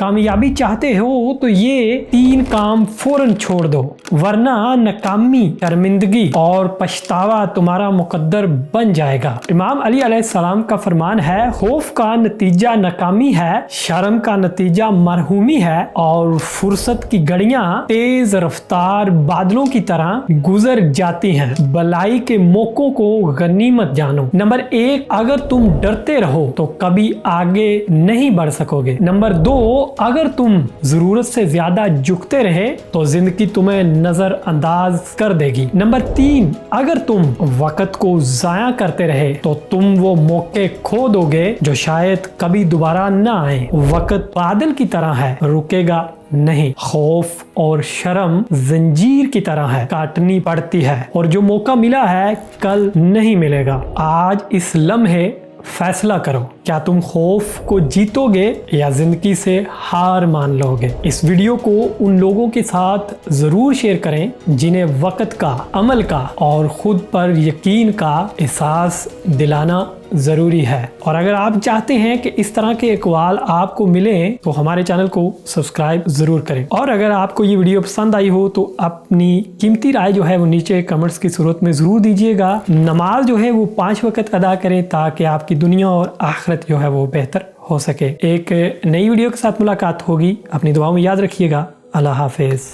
कामयाबी चाहते हो तो ये 3 काम फौरन छोड़ दो, वरना नाकामी, शर्मिंदगी और पछतावा तुम्हारा मुकद्दर बन जाएगा। इमाम अली अलैहिस्सलाम का फरमान है, खौफ का नतीजा नाकामी है, शर्म का नतीजा मरहूमी है और फुर्सत की घड़ियां तेज रफ्तार बादलों की तरह गुजर जाती हैं। भलाई के मौकों को गनीमत जानो। नंबर 1, अगर तुम डरते रहो तो कभी आगे नहीं बढ़ सकोगे। नंबर 2, अगर तुम जरूरत से ज्यादा झुकते रहे तो जिंदगी तुम्हें नजरअंदाज कर देगी। नंबर 3, अगर तुम वक्त को जाया करते रहे तो तुम वो मौके खो दोगे जो शायद कभी दोबारा ना आए। वक्त बादल की तरह है, रुकेगा नहीं। खौफ और शर्म जंजीर की तरह है, काटनी पड़ती है और जो मौका मिला है कल नहीं मिलेगा। आज इस लम्हे फैसला करो, क्या तुम खौफ को जीतोगे या जिंदगी से हार मान लोगे। इस वीडियो को उन लोगों के साथ जरूर शेयर करें जिन्हें वक्त का, अमल का और खुद पर यकीन का एहसास दिलाना जरूरी है। और अगर आप चाहते हैं कि इस तरह के अक़वाल आपको मिले तो हमारे चैनल को सब्सक्राइब जरूर करें। और अगर आपको ये वीडियो पसंद आई हो तो अपनी कीमती राय जो है वो नीचे कमेंट्स की सूरत में जरूर दीजिएगा। नमाज जो है वो 5 वक्त अदा करें ताकि आपकी दुनिया और आखिरत जो है वो बेहतर हो सके। एक नई वीडियो के साथ मुलाकात होगी। अपनी दुआओं में याद रखिएगा। अल्लाह हाफिज।